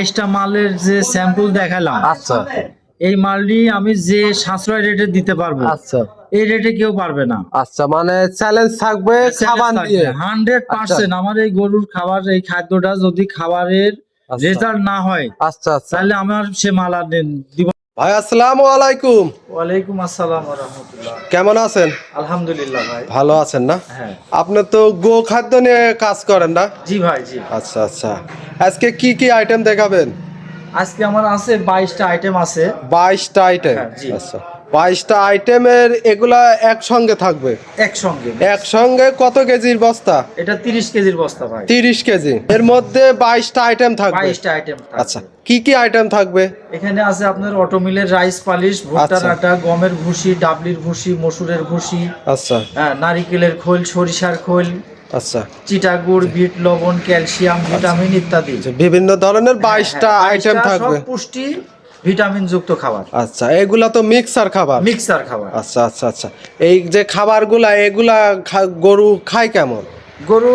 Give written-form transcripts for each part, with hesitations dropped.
22টা মালের যে স্যাম্পল দেখালাম, আচ্ছা এই মালটি আমি যে সাশ্রয় রেটে দিতে পারবো, আচ্ছা এই রেটে কেউ পারবে না। আচ্ছা, মানে চ্যালেঞ্জ থাকবে খাবার দিয়ে। 100% আমার এই গরুর খাবার, এই খাদ্যটা যদি খাবারের আচ্ছা রেজাল্ট না হয়, আচ্ছা আচ্ছা তাহলে আমার সে মাল আর দিব। ভাই আসসালামু আলাইকুম। ওয়ালাইকুম আসসালাম ওয়া রাহমাতুল্লাহ। কেমন আছেন? আলহামদুলিল্লাহ ভাই। ভালো আছেন না? হ্যাঁ আপনি তো গো খাদ্য নিয়ে কাজ করেন না? জি ভাই, জি। আচ্ছা আচ্ছা, আজকে কি কি আইটেম দেখাবেন? আজকে আমার আছে 22টা আইটেম আছে। 22টা আইটেম। হ্যাঁ, জি। আচ্ছা, 22টা আইটেমের এগুলা একসঙ্গে থাকবে? একসঙ্গে। একসঙ্গে কত কেজির বস্তা? এটা 30 কেজির বস্তা ভাই। 30 কেজি। এর মধ্যে 22টা আইটেম থাকবে? 22টা আইটেম। আচ্ছা, কি কি আইটেম থাকবে? এখানে আছে আপনার অটোমিলের রাইস পালিশ, ভুট্টার আচ্ছা। আটা, গমের ভুসি, ডাবলির ভুসি, মসুরের ভুসি, আচ্ছা নারিকেলের খোল, সরিষার খোল, আচ্ছা, চিটাগুড়, বিট লবণ, ক্যালসিয়াম, ভিটামিন ইত্যাদি। বিভিন্ন ধরনের 22টা আইটেম 22টা থাকবে। সব পুষ্টি ভিটামিন যুক্ত খাবার, আচ্ছা, এগুলা তো মিক্সার খাবার। মিক্সার খাবার। আচ্ছা আচ্ছা আচ্ছা, এই যে খাবারগুলা এগুলা গরু খায় কেমন? গরু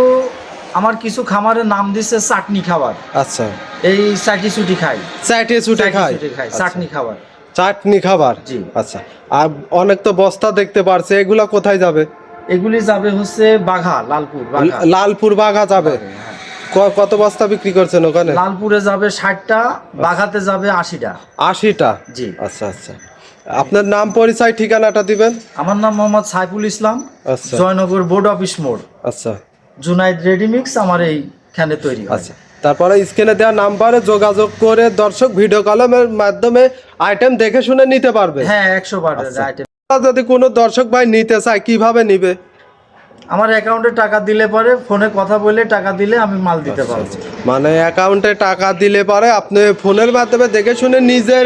আমার কিছু খামারের নাম দিচ্ছে চাটনি খাবার। আচ্ছা, এই চাটি চুটি খাই, চাটে চুটে খায়? আচ্ছা, চাটনি খাবার। চাটনি খাবার। জি। আচ্ছা, আর অনেক তো বস্তা দেখতে পারছে, এগুলা কোথায় যাবে? এগুলি যাবে হচ্ছে বাঘা, লালপুর বাঘা। লালপুর বাঘা যাবে। হ্যাঁ। কত বস্তা বিক্রি করছেন ওখানে? লালপুরে যাবে 60টা, বাঘাতে যাবে 80টা। 80টা। জি। আচ্ছা আচ্ছা, আপনার নাম পরিচয় ঠিকানাটা দিবেন? আমার নাম মোহাম্মদ সাইফুল ইসলাম, আচ্ছা জয়নগর বোর্ড অফিস মোড়, আচ্ছা জুনাইদ রেডিমিক্স আমার এইখানে তৈরি হয়। আচ্ছা, তারপরে স্ক্রিনে দেওয়া নাম্বারে যোগাযোগ করে দর্শক ভিডিও কলের মাধ্যমে আইটেম দেখে শুনে নিতে পারবে। হ্যাঁ, 100 বার আচ্ছা। আইটেম। যদি কোনো দর্শক ভাই নিতে চায় কিভাবে নিবে? আমার অ্যাকাউন্টে টাকা দিলে পরে, ফোনে কথা বলে টাকা দিলে আমি মাল দিতে পারবো। মানে অ্যাকাউন্টে টাকা দিলে পরে আপনি ফোনের মাধ্যমে দেখে শুনে নিজের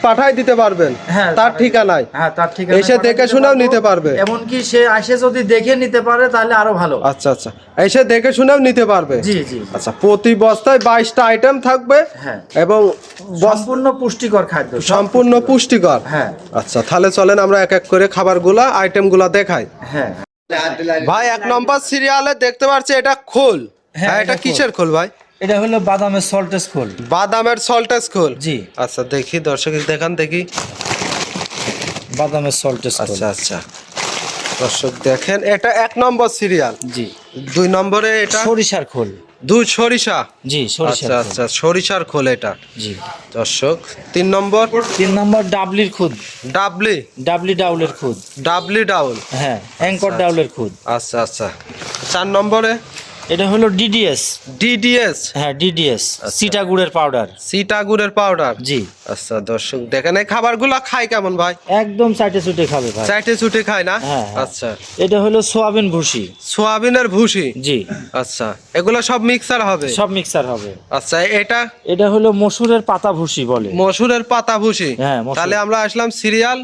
পাঠাই দিতে পারবেন। হ্যাঁ, তার ঠিকানায়। হ্যাঁ, তার ঠিকানা এসে দেখে শুনেও নিতে পারবে। এমনকি সে এসে যদি দেখে নিতে পারে তাহলে আরো ভালো। আচ্ছা আচ্ছা, এসে দেখে শুনেও নিতে পারবে। জি জি। আচ্ছা, প্রতি বস্তায় 22টা আইটেম থাকবে। হ্যাঁ, এবং সম্পূর্ণ পুষ্টিকর খাদ্য, সম্পূর্ণ পুষ্টিকর। হ্যাঁ। আচ্ছা, তাহলে চলেন আমরা এক এক করে খাবারগুলা আইটেমগুলা দেখাই। হ্যাঁ ভাই, 1 নম্বর সিরিয়ালে দেখতে পাচ্ছি এটা খোল। হ্যাঁ, হ্যাঁ, এটা এটা খোল। কিসের খোল ভাই? এটা হলো বাদামের সল্টেজ খোল। বাদামের সল্টেজ খোল। জি। আচ্ছা, দেখি দর্শক দেখান দেখি। বাদামের সল্টেজ খোল। আচ্ছা আচ্ছা, দর্শক দেখেন, এটা 1 নম্বর সিরিয়াল। জি। 2 নম্বরে এটা সরিষার খোল। সরিষা। জি, সরিষার আচ্ছা খোল। আচ্ছা, সরিষার খোল এটা। জি। দর্শক 3 নম্বর 3 নম্বর ডাবলির খুদ, ডাবলি। ডাবলি ডাউলের খুদ। ডাবলি ডাউল। হ্যাঁ, অ্যাঙ্কর ডাউলের খুদ। আচ্ছা আচ্ছা, 4 নম্বরে এটা হলো ডিডিএস। ডিডিএস। হ্যাঁ, ডিডিএস সিটাগুড়ের পাউডার। সিটাগুড়ের পাউডার। জি। আচ্ছা, দর্শক দেখেন এই খাবারগুলো খায় কেমন ভাই? একদম চাটে চুটে খাবে ভাই। চাইটে চুটে খায় না? হ্যাঁ, হ্যাঁ। আচ্ছা, এটা হলো সোয়াবিন ভুসি। সোয়াবিনের ভুসি। জি। আচ্ছা, এগুলো সব মিক্সার হবে? সব মিক্সার হবে। আচ্ছা, এটা এটা হলো মসুরের পাতা ভুসি বলে। মসুরের পাতা ভুসি। হ্যাঁ, মসুর। তাহলে আমরা আসলাম সিরিয়াল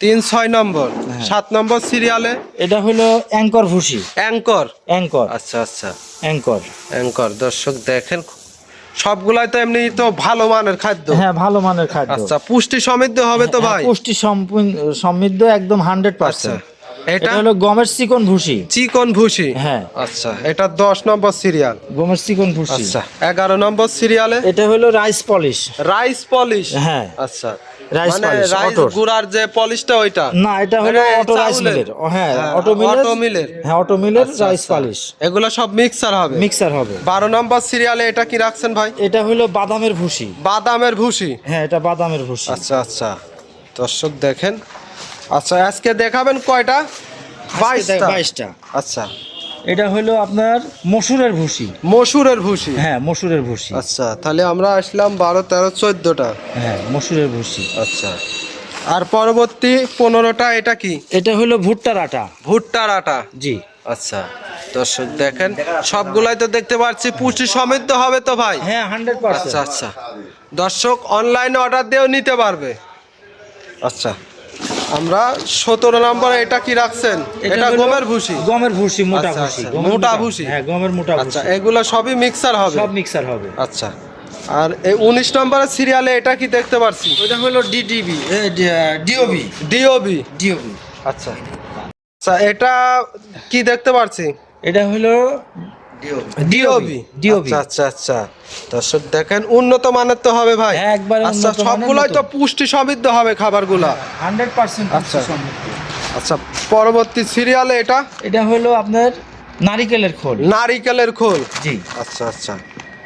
3, 6 নম্বর। 7 নম্বর সিরিয়ালে এটা হলো অ্যাঙ্কর ভুসি। অ্যাঙ্কর। অ্যাঙ্কর। আচ্ছা আচ্ছা, অ্যাঙ্কর। অ্যাঙ্কর। দর্শক দেখেন, সবগুলাই তো এমনি তো ভালো মানের খাদ্য। হ্যাঁ, ভালো মানের খাদ্য। আচ্ছা, পুষ্টি সমৃদ্ধ হবে তো হ্যাঁ, ভাই? পুষ্টি সমৃদ্ধ একদম 100%। আচ্ছা, এটা এটা হলো গমের চিকন ভুসি। চিকন ভুসি। হ্যাঁ। আচ্ছা, এটা 10 নম্বর সিরিয়াল। গমের চিকন ভুসি। আচ্ছা, 11 নম্বর সিরিয়ালে এটা হলো রাইস পলিশ। Rice polish. হ্যাঁ। আচ্ছা, রাইস মানে পলিশ, রাইস অটোর। গুড়ার যে পলিশটা ওইটা? না, এটা হলো মানে অটো রাইস চাউলের? মিলের। হ্যাঁ, হ্যাঁ, অটো অটো মিলের। হ্যাঁ, অটো মিলের আচ্ছা, রাইস আচ্ছা। পলিশ। এগুলো সব মিক্সার হবে? মিক্সার হবে। 12 নম্বর সিরিয়ালে এটা কি রাখছেন ভাই? এটা হলো বাদামের ভুসি। বাদামের ভুসি। হ্যাঁ, এটা বাদামের ভুসি। আচ্ছা আচ্ছা, দর্শক দেখেন। আচ্ছা, আজকে দেখাবেন কয়টা? 22টা। 22টা। আচ্ছা, এটা হলো আপনার মসুরের ভুসি। মসুরের ভুসি। হ্যাঁ, মসুরের ভুসি। আচ্ছা, তাহলে আমরা আসলাম 12, 13, 14টা। হ্যাঁ, মসুরের ভুসি। আচ্ছা, আর পরবর্তী 15টা এটা কি? এটা হলো ভুট্টার আটা। ভুট্টার আটা। জি। আচ্ছা, দর্শক দেখেন, সবগুলাই তো দেখতে পাচ্ছি পুষ্টি সমৃদ্ধ হবে তো ভাই? হ্যাঁ, 100%। আচ্ছা আচ্ছা, দর্শক অনলাইনে অর্ডার দিয়েও নিতে পারবে। আচ্ছা, আমরা 17 নম্বরে এটা কি রাখছেন? এটা হলো গমের ভুসি। গমের ভুসি, মোটা আচ্ছা, ভুসি। আচ্ছা, গমের মোটা ভুসি। হ্যাঁ, গমের মোটা আচ্ছা, ভুসি। এগুলো সবই মিক্সার হবে? সব মিক্সার হবে। আচ্ছা, আর এই 19 নম্বরের সিরিয়ালে এটা কি দেখতে পাচ্ছি? ওটা হলো ডিডিবি, ডিওবি। ডিওবি। ডিওবি। আচ্ছা আচ্ছা, এটা কি দেখতে পাচ্ছি? এটা হলো ডিওবি DOB আচ্ছা আচ্ছা আচ্ছা দর্শক দেখেন উন্নত মানের তো হবে ভাই হ্যাঁ, একবারে আচ্ছা উন্নত মানের, সবগুলোই তো নতুন। পুষ্টি সমৃদ্ধ হবে খাবারগুলা 100% আচ্ছা। আচ্ছা পরবর্তী সিরিয়ালে এটা এটা হলো আপনার নারিকেলের খোল। নারিকেলের খোল জি। আচ্ছা আচ্ছা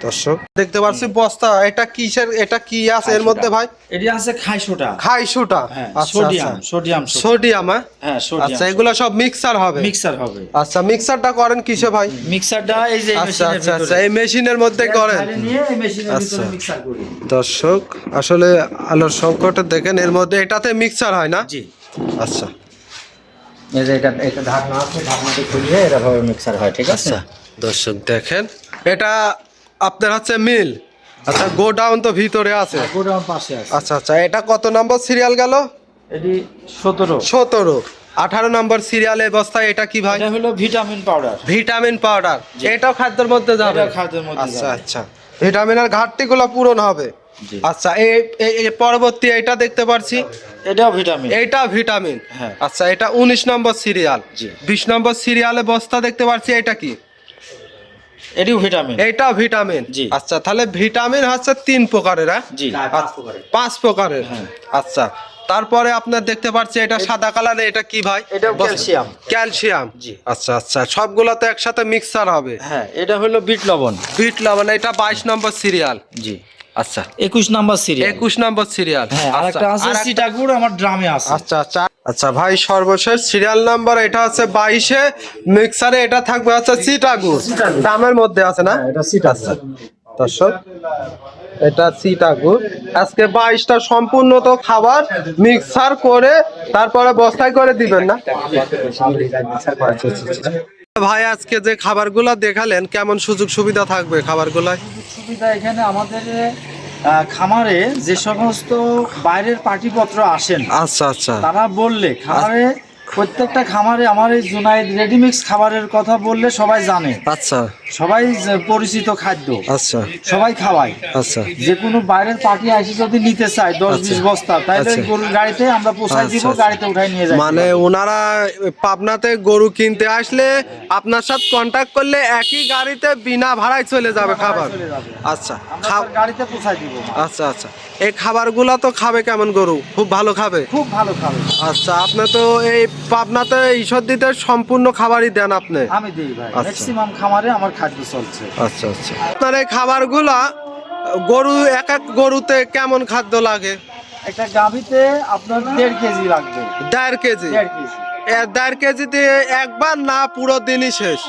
দর্শক দেখতে পাচ্ছি বস্তা এটা কিসের এটা কি আছে এর মধ্যে ভাই এটি আছে খাইশোটা। খাইশুটা হ্যাঁ, আচ্ছা সোডিয়াম আচ্ছা সোডিয়াম সোডিয়াম হ্যাঁ? হ্যাঁ, সোডিয়াম। আচ্ছা এগুলো সব মিক্সার হবে মিক্সার হবে। আচ্ছা মিক্সারটা করেন কিসে ভাই মিক্সারটা এই যে আচ্ছা আচ্ছা আচ্ছা এই মেশিনের মধ্যে করেন নিয়ে এই মেশিনের আচ্ছা। ভিতরে মিক্সার করি। দর্শক আসলে আলোর সংকটে দেখেন এর মধ্যে এটাতে মিক্সার হয় না জি। আচ্ছা এই যে এটা ঢাকনা আছে, ঢাকনাতে খুলিয়ে এরকম মিক্সার হয়, ঠিক আছে? আচ্ছা দর্শক দেখেন এটা আপনার হচ্ছে মিল আচ্ছা গোডাউন তো ভিতরে আছে গোডাউন পাশে আছে। আচ্ছা আচ্ছা এটা কত নম্বর সিরিয়াল গেল এটি 17। 17 18 নম্বর সিরিয়ালের বস্তায় এটা কি ভাই এটা হলো ভিটামিন পাউডার। ভিটামিন পাউডার এটাও খাদ্যের মধ্যে যাবে এটা খাদ্যের মধ্যে আচ্ছা যাবে। আচ্ছা ভিটামিনের ঘাটতিগুলো পূরণ হবে জি। আচ্ছা এই পরবর্তী এটা দেখতে পাচ্ছি এটাও ভিটামিন। এটা ভিটামিন হ্যাঁ। আচ্ছা এটা 19 নম্বর সিরিয়াল জি। 20 নম্বর সিরিয়ালে বস্তা দেখতে পাচ্ছি এটা কি এটিও ভিটামিন। এটা ভিটামিন জি। আচ্ছা তাহলে ভিটামিন হচ্ছে 3 প্রকারের হ্যাঁ জি। 5 প্রকারের হ্যাঁ। আচ্ছা তারপরে আপনার দেখতে পাচ্ছি এটা সাদা কালারে এটা কি ভাই এটাও ক্যালসিয়াম। ক্যালসিয়াম জি। আচ্ছা আচ্ছা সবগুলো তো একসাথে মিক্সার হবে হ্যাঁ, এটা হলো বিট লবণ। বিট লবণ এটা 22 নম্বর সিরিয়াল জি। আচ্ছা 21 নাম্বার সিরিয়াল। 21 নম্বর সিরিয়াল হ্যাঁ, আরেকটা আছে সিটাগুড় আমার ড্রামে আছে। আচ্ছা আচ্ছা আচ্ছা ভাই সর্বশেষ সিরিয়াল নাম্বার এটা হচ্ছে 22 মিক্সারে এটা থাকবে হচ্ছে চিটাগুড় দামের মধ্যে আছে না এটা সিটাগুড়। দর্শক এটা চিটাগুড় আজকে 22টা সম্পূর্ণ তো খাবার মিক্সার করে তারপরে বস্তায় করে দিবেন না ভাই আজকে যে খাবারগুলো দেখালেন কেমন সুযোগ সুবিধা থাকবে খাবারগুলায় সুবিধা এখানে আমাদের খামারে যে সমস্ত বাইরের পার্টিপত্র আসেন আচ্ছা আচ্ছা তারা বললে খামারে প্রত্যেকটা খামারে আমার এই জুনাইদ রেডিমিক্স খাবারের কথা বললে সবাই জানে, আচ্ছা সবাই যে পরিচিত খাদ্য, আচ্ছা সবাই খাওয়ায়। আচ্ছা যে কোনো বাইরের পার্টি আসে যদি নিতে চায় 10-20 বস্তা তাহলে আচ্ছা। গরুর গাড়িতে আমরা পৌঁছাই দিব, আচ্ছা, আচ্ছা। গাড়িতে উঠাই নিয়ে যাই। মানে ওনারা পাবনাতে গরু কিনতে আসলে আপনার সাথে কন্টাক্ট করলে একই গাড়িতে বিনা ভাড়ায় চলে যাবে খাবার চলে যাবে। আচ্ছা আমরা তার গাড়িতে পৌঁছাই দিব। আচ্ছা আচ্ছা এই খাবারগুলো তো খাবে কেমন গরু খুব ভালো খাবে খুব ভালো খাবে। আচ্ছা আপনি তো এই পাবনাতে ঈশ্বরদীতে সম্পূর্ণ খাবারই দেন আপনি আমি দিই ভাই, আচ্ছা। ম্যাক্সিমাম খামারে আমার খাদ্য চলছে। আচ্ছা আচ্ছা আপনার এই খাবারগুলা গরু এক এক গরুতে কেমন খাদ্য লাগে একটা গাভিতে আপনার 1.5 কেজি লাগবে। 1.5 কেজি 1.5 কেজি 1.5 কেজিতে একবার না পুরো দিনই শেষ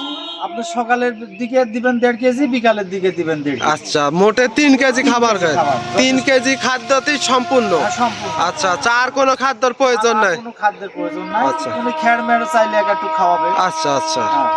আপনি সকালের দিকে দিবেন 1.5 কেজি, বিকালের দিকে দিবেন 1.5 কেজি। আচ্ছা মোটে 3 কেজি খাবার খায় খাবার। 3 কেজি খাদ্যতেই সম্পূর্ণ হ্যাঁ, সম্পূর্ণ। আচ্ছা আচ্ছা আর কোনো খাদ্যর প্রয়োজন আর নাই কোনো খাদ্যের প্রয়োজন নাই। আচ্ছা। তুমি খেড় মেড় চাইলে একটু খাওয়াবে। আচ্ছা আচ্ছা হ্যাঁ।